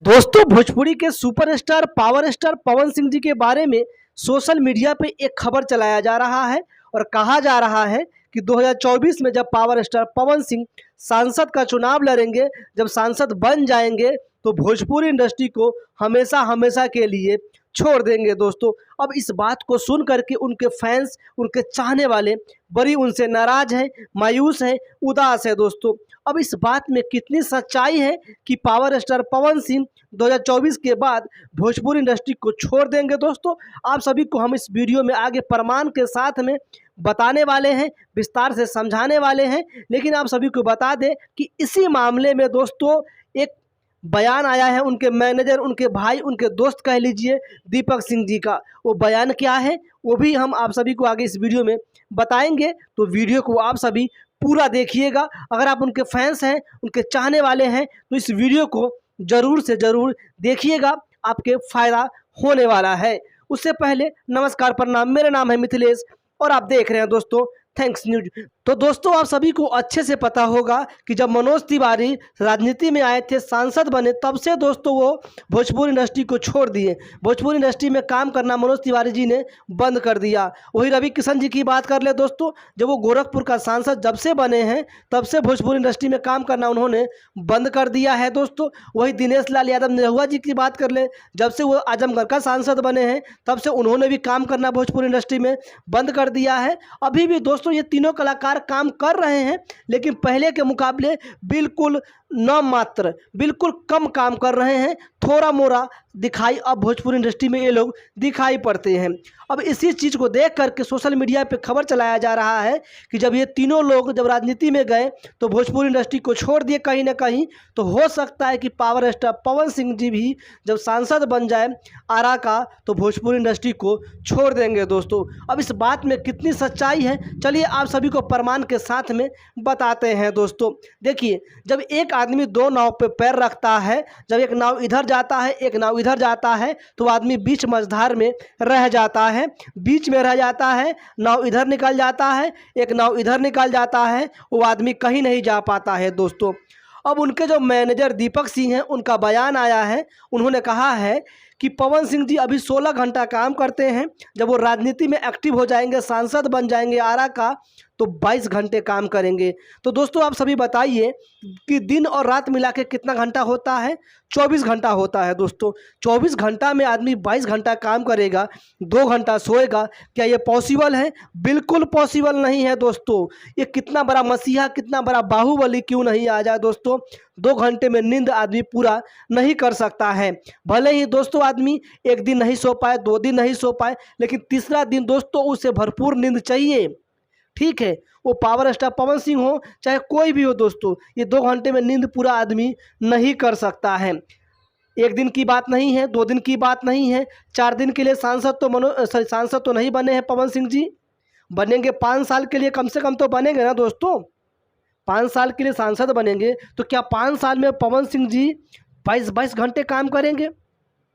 दोस्तों भोजपुरी के superstar power star Pawan Singh ji के बारे में सोशल मीडिया पे एक खबर चलाया जा रहा है और कहा जा रहा है कि 2024 में जब पावर स्टार पवन सिंह सांसद का चुनाव लड़ेंगे, जब सांसद बन जाएंगे तो भोजपुरी इंडस्ट्री को हमेशा हमेशा के लिए छोड़ देंगे। दोस्तों अब इस बात को सुन करके उनके फैंस, उनके चाहने वाले बड़ी उनसे नाराज हैं, मायूस हैं, उदास है। दोस्तों अब इस बात में कितनी सच्चाई है कि पावर स्टार पवन सिंह 2024 के बाद भोजपुरी इंडस्ट्री को छोड़ देंगे। दोस्तों आप सभी को हम इस वीडियो में आगे प्रमाण के साथ में बताने वाले हैं, विस्तार से समझाने वाले हैं। लेकिन आप सभी को बता दें कि इसी मामले में दोस्तों एक बयान आया है उनके मैनेजर, उनके भाई, उनके दोस्त कह लीजिए दीपक सिंह जी का। वो बयान क्या है वो भी हम आप सभी को आगे इस वीडियो में बताएंगे, तो वीडियो को आप सभी पूरा देखिएगा। अगर आप उनके फैंस हैं, उनके चाहने वाले हैं तो इस वीडियो को ज़रूर से ज़रूर देखिएगा, आपके फ़ायदा होने वाला है। उससे पहले नमस्कार, प्रणाम, मेरा नाम है मिथिलेश और आप देख रहे हैं दोस्तों थैंक्स न्यूज। तो दोस्तों आप सभी को अच्छे से पता होगा कि जब मनोज तिवारी राजनीति में आए थे, सांसद बने, तब से दोस्तों वो भोजपुरी इंडस्ट्री को छोड़ दिए। भोजपुरी इंडस्ट्री में काम करना मनोज तिवारी जी ने बंद कर दिया। वही रवि किशन जी की बात कर ले दोस्तों, जब वो गोरखपुर का सांसद जब से बने हैं तब से भोजपुरी इंडस्ट्री में काम करना उन्होंने बंद कर दिया है। दोस्तों वही दिनेश लाल यादव निरहुआ जी की बात कर ले, जब से वो आजमगढ़ का सांसद बने हैं तब से उन्होंने भी काम करना भोजपुरी इंडस्ट्री में बंद कर दिया है। अभी भी दोस्तों ये तीनों कलाकार काम कर रहे हैं, लेकिन पहले के मुकाबले बिल्कुल नाम मात्र, बिल्कुल कम काम कर रहे हैं। थोड़ा मोड़ा दिखाई अब भोजपुरी इंडस्ट्री में ये लोग दिखाई पड़ते हैं। अब इसी चीज़ को देख करके सोशल मीडिया पे खबर चलाया जा रहा है कि जब ये तीनों लोग जब राजनीति में गए तो भोजपुरी इंडस्ट्री को छोड़ दिए कहीं ना कहीं, तो हो सकता है कि पावर स्टार पवन सिंह जी भी जब सांसद बन जाए आरा का तो भोजपुरी इंडस्ट्री को छोड़ देंगे। दोस्तों अब इस बात में कितनी सच्चाई है, चलिए आप सभी को प्रमाण के साथ में बताते हैं। दोस्तों देखिए, जब एक आदमी दो नाव पे पैर रखता है, जब एक नाव इधर जाता है एक नाव इधर जाता है, तो आदमी बीच मझधार में रह जाता है, बीच में रह जाता है। नाव इधर निकल जाता है, एक नाव इधर निकल जाता है, वो आदमी कहीं नहीं जा पाता है। दोस्तों अब उनके जो मैनेजर दीपक सिंह हैं, उनका बयान आया है, उन्होंने कहा है कि पवन सिंह जी अभी 16 घंटा काम करते हैं, जब वो राजनीति में एक्टिव हो जाएंगे, सांसद बन जाएंगे आरा का, तो 22 घंटे काम करेंगे। तो दोस्तों आप सभी बताइए कि दिन और रात मिला के कितना घंटा होता है? 24 घंटा होता है। दोस्तों 24 घंटा में आदमी 22 घंटा काम करेगा, 2 घंटा सोएगा, क्या ये पॉसिबल है? बिल्कुल पॉसिबल नहीं है। दोस्तों ये कितना बड़ा मसीहा, कितना बड़ा बाहुबली क्यों नहीं आ जाए दोस्तों, 2 घंटे में नींद आदमी पूरा नहीं कर सकता है। भले ही दोस्तों आदमी एक दिन नहीं सो पाए, 2 दिन नहीं सो पाए, लेकिन तीसरा दिन दोस्तों उसे भरपूर नींद चाहिए। ठीक है, वो पावर स्टार पवन सिंह हो चाहे कोई भी हो, दोस्तों ये 2 घंटे में नींद पूरा आदमी नहीं कर सकता है। एक दिन की बात नहीं है, 2 दिन की बात नहीं है, 4 दिन के लिए सांसद तो नहीं बने हैं पवन सिंह जी, बनेंगे 5 साल के लिए कम से कम तो बनेंगे ना दोस्तों। 5 साल के लिए सांसद बनेंगे तो क्या 5 साल में पवन सिंह जी 22 घंटे काम करेंगे?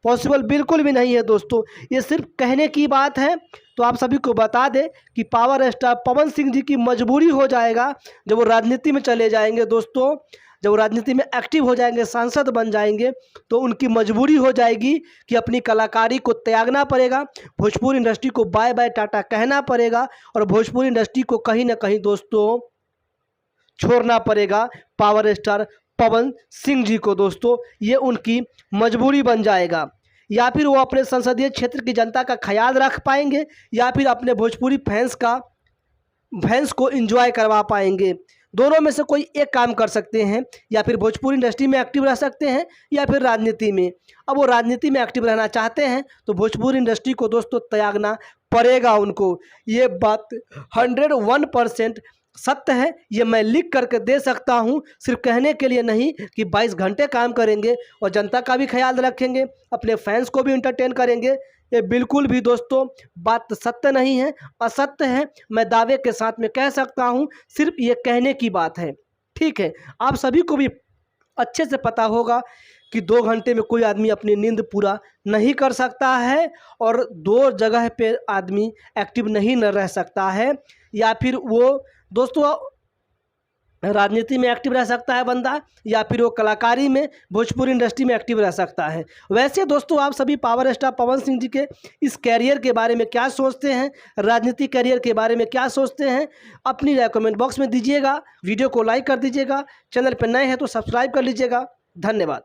पॉसिबल बिल्कुल भी नहीं है। दोस्तों ये सिर्फ कहने की बात है। तो आप सभी को बता दें कि पावर स्टार पवन सिंह जी की मजबूरी हो जाएगा जब वो राजनीति में चले जाएंगे। दोस्तों जब वो राजनीति में एक्टिव हो जाएंगे, सांसद बन जाएंगे, तो उनकी मजबूरी हो जाएगी कि अपनी कलाकारी को त्यागना पड़ेगा, भोजपुरी इंडस्ट्री को बाय बाय टाटा कहना पड़ेगा और भोजपुरी इंडस्ट्री को कहीं ना कहीं दोस्तों छोड़ना पड़ेगा पावर स्टार पवन सिंह जी को। दोस्तों ये उनकी मजबूरी बन जाएगा, या फिर वो अपने संसदीय क्षेत्र की जनता का ख्याल रख पाएंगे, या फिर अपने भोजपुरी फैंस को एंजॉय करवा पाएंगे। दोनों में से कोई एक काम कर सकते हैं, या फिर भोजपुरी इंडस्ट्री में एक्टिव रह सकते हैं या फिर राजनीति में। अब वो राजनीति में एक्टिव रहना चाहते हैं तो भोजपुरी इंडस्ट्री को दोस्तों त्यागना पड़ेगा उनको। ये बात 101% सत्य है, ये मैं लिख करके दे सकता हूँ, सिर्फ कहने के लिए नहीं कि 22 घंटे काम करेंगे और जनता का भी ख्याल रखेंगे, अपने फैंस को भी एंटरटेन करेंगे। ये बिल्कुल भी दोस्तों बात सत्य नहीं है, असत्य है, मैं दावे के साथ में कह सकता हूँ, सिर्फ ये कहने की बात है। ठीक है, आप सभी को भी अच्छे से पता होगा कि 2 घंटे में कोई आदमी अपनी नींद पूरा नहीं कर सकता है और 2 जगह पे आदमी एक्टिव नहीं न रह सकता है, या फिर वो दोस्तों राजनीति में एक्टिव रह सकता है बंदा, या फिर वो कलाकारी में, भोजपुरी इंडस्ट्री में एक्टिव रह सकता है। वैसे दोस्तों, आप सभी पावर स्टार पवन सिंह जी के इस कैरियर के बारे में क्या सोचते हैं, राजनीति कैरियर के बारे में क्या सोचते हैं, अपनी राय कमेंट बॉक्स में दीजिएगा। वीडियो को लाइक कर दीजिएगा, चैनल पर नए हैं तो सब्सक्राइब कर लीजिएगा। धन्यवाद।